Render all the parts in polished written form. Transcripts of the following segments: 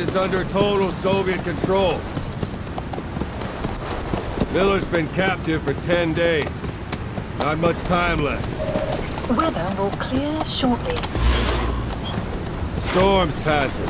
is under total Soviet control. Miller's been captive for 10 days. Not much time left. Weather will clear shortly. Storm's passing.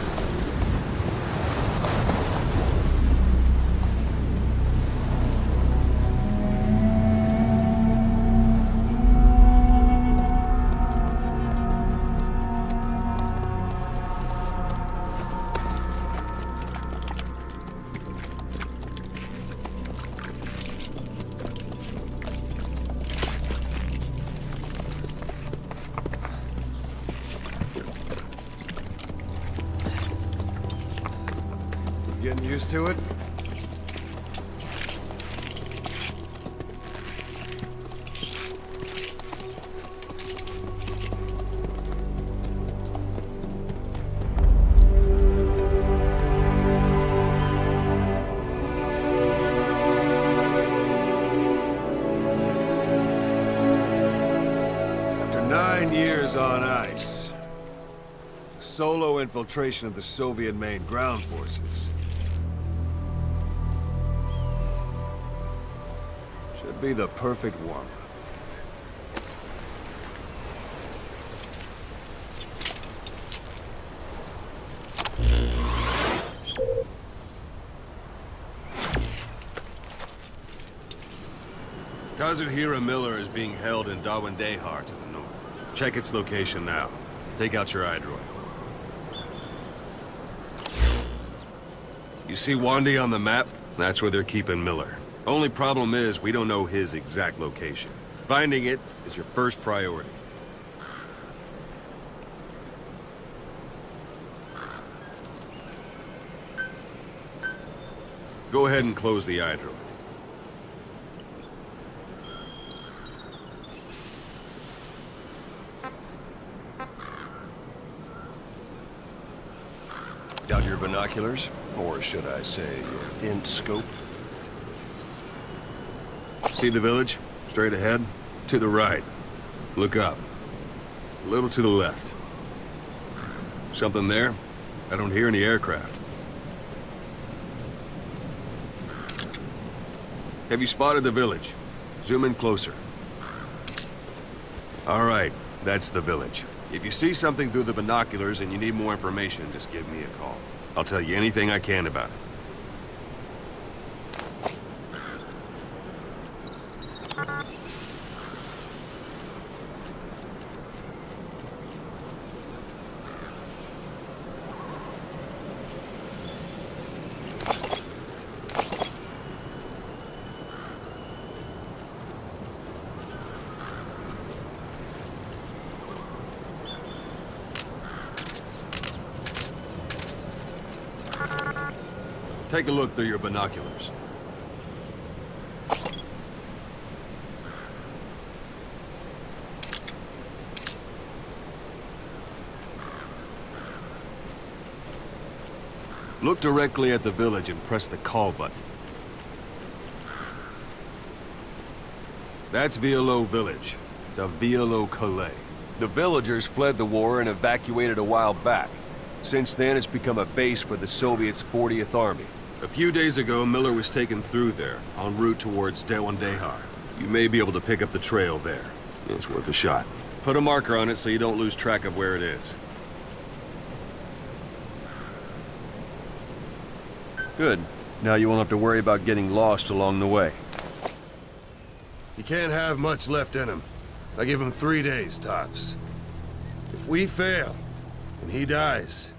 Getting used to it? After 9 years on ice, solo infiltration of the Soviet main ground forces. Should be the perfect warm-up. Kazuhira Miller is being held in Dawandehar to the north. Check its location now. Take out your iDroid. You see Wandy on the map? That's where they're keeping Miller. Only problem is, we don't know his exact location. Finding it is your first priority. Go ahead and close the iDroid. Got your binoculars? Or should I say, int scope? See the village? Straight ahead? To the right. Look up. A little to the left. Something there? I don't hear any aircraft. Have you spotted the village? Zoom in closer. All right, that's the village. If you see something through the binoculars and you need more information, just give me a call. I'll tell you anything I can about it. Take a look through your binoculars. Look directly at the village and press the call button. That's Violo Village, the Violo Calais. The villagers fled the war and evacuated a while back. Since then, it's become a base for the Soviets' 40th Army. A few days ago, Miller was taken through there, en route towards Dawandehar. You may be able to pick up the trail there. It's worth a shot. Put a marker on it so you don't lose track of where it is. Good. Now you won't have to worry about getting lost along the way. He can't have much left in him. I give him 3 days, tops. If we fail, and he dies,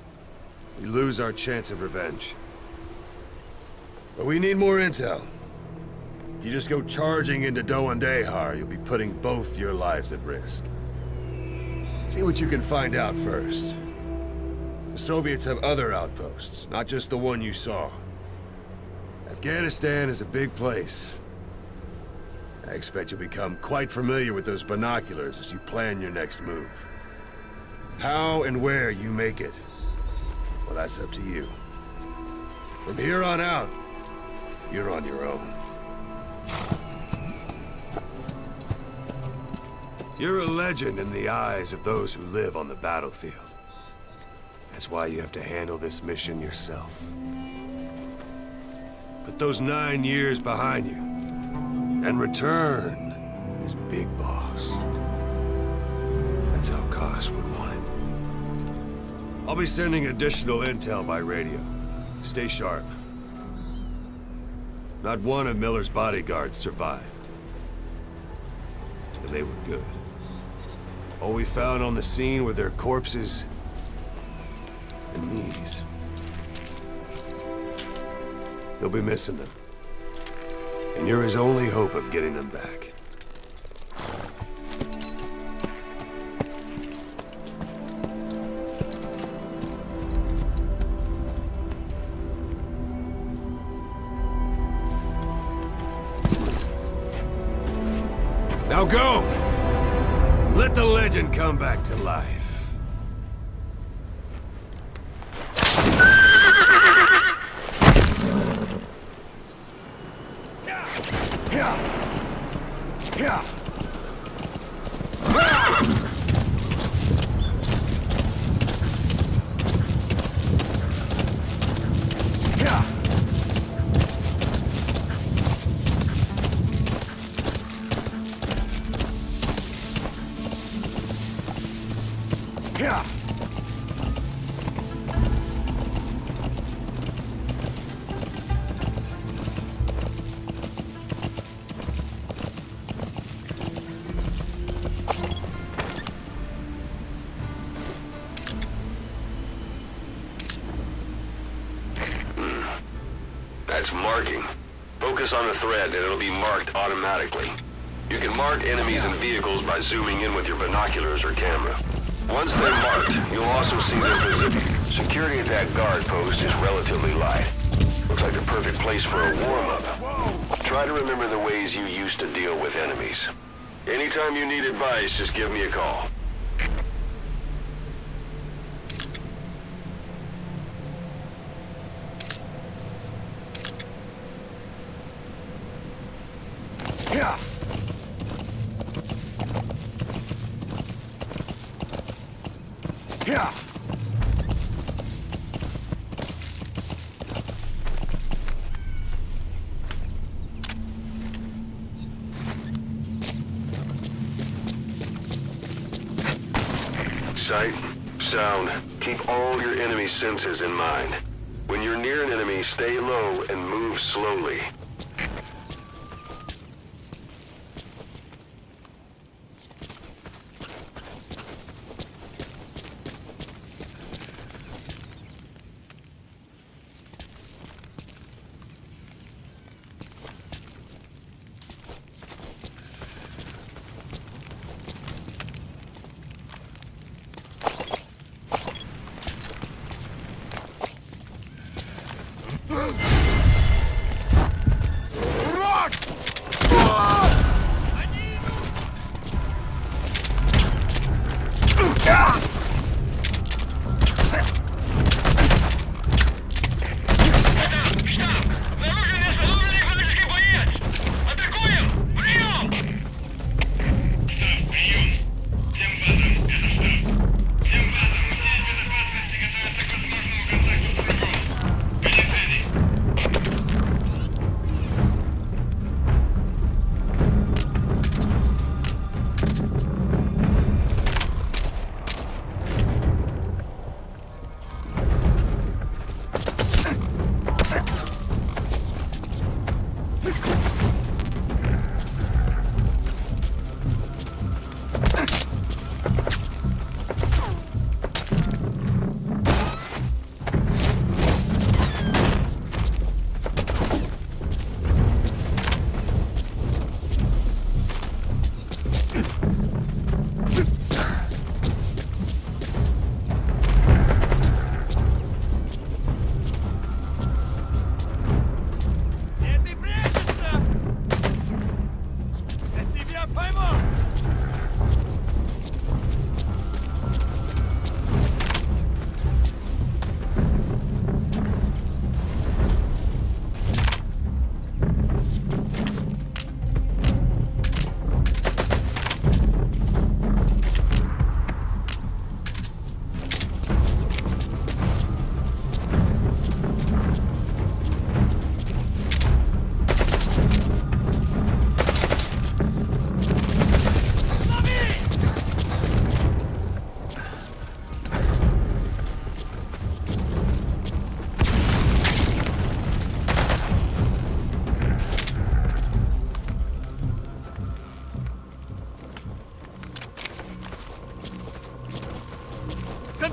we lose our chance of revenge. But we need more intel. If you just go charging into Dawandehar, you'll be putting both your lives at risk. See what you can find out first. The Soviets have other outposts, not just the one you saw. Afghanistan is a big place. I expect you'll become quite familiar with those binoculars as you plan your next move. How and where you make it, well, that's up to you. From here on out, you're on your own. You're a legend in the eyes of those who live on the battlefield. That's why you have to handle this mission yourself. Put those 9 years behind you, and return as Big Boss. That's how Koss would want it. I'll be sending additional intel by radio. Stay sharp. Not one of Miller's bodyguards survived. And they were good. All we found on the scene were their corpses and knees. You'll be missing them. And you're his only hope of getting them back. Now go! Let the legend come back to life. That's marking. Focus on the thread and it'll be marked automatically. You can mark enemies and vehicles by zooming in with your binoculars or camera. Once they're marked, you'll also see their position. Security at that guard post is relatively light. Looks like the perfect place for a warm-up. Try to remember the ways you used to deal with enemies. Anytime you need advice, just give me a call. Sight, sound, keep all your enemy senses in mind. When you're near an enemy, stay low and move slowly.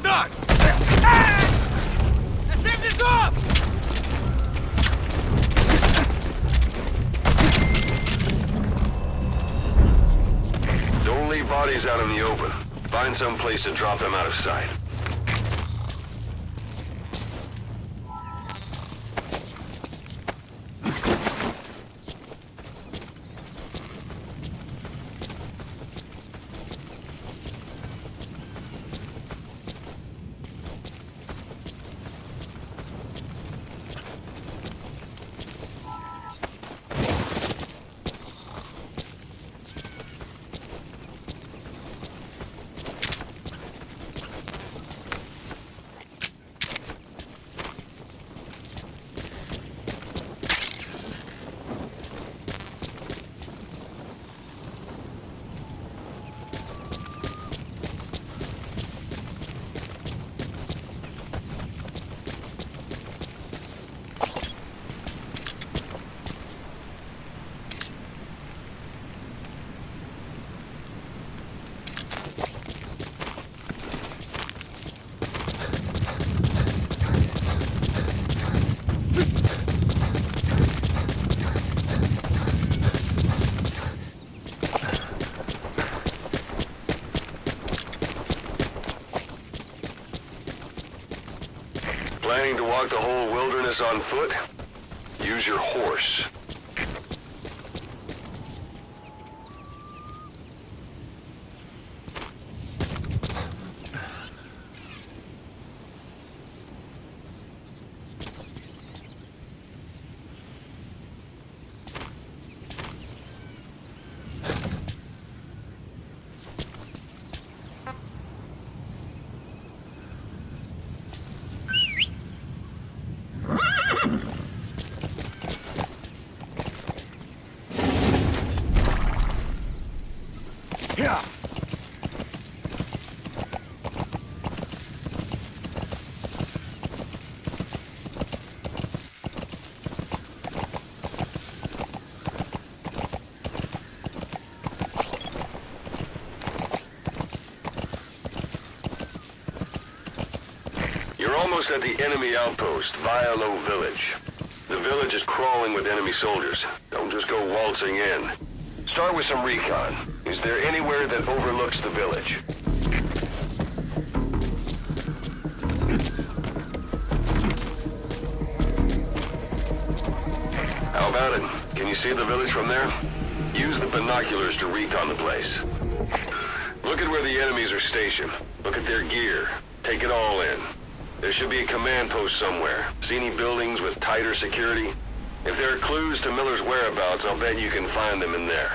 Conduct! Don't leave bodies out in the open. Find some place to drop them out of sight. Planning to walk the whole wilderness on foot? Use your horse. Yeah. You're almost at the enemy outpost, Vialo Village. The village is crawling with enemy soldiers. Don't just go waltzing in. Start with some recon. Is there anywhere that overlooks the village? How about it? Can you see the village from there? Use the binoculars to recon the place. Look at where the enemies are stationed. Look at their gear. Take it all in. There should be a command post somewhere. See any buildings with tighter security? If there are clues to Miller's whereabouts, I'll bet you can find them in there.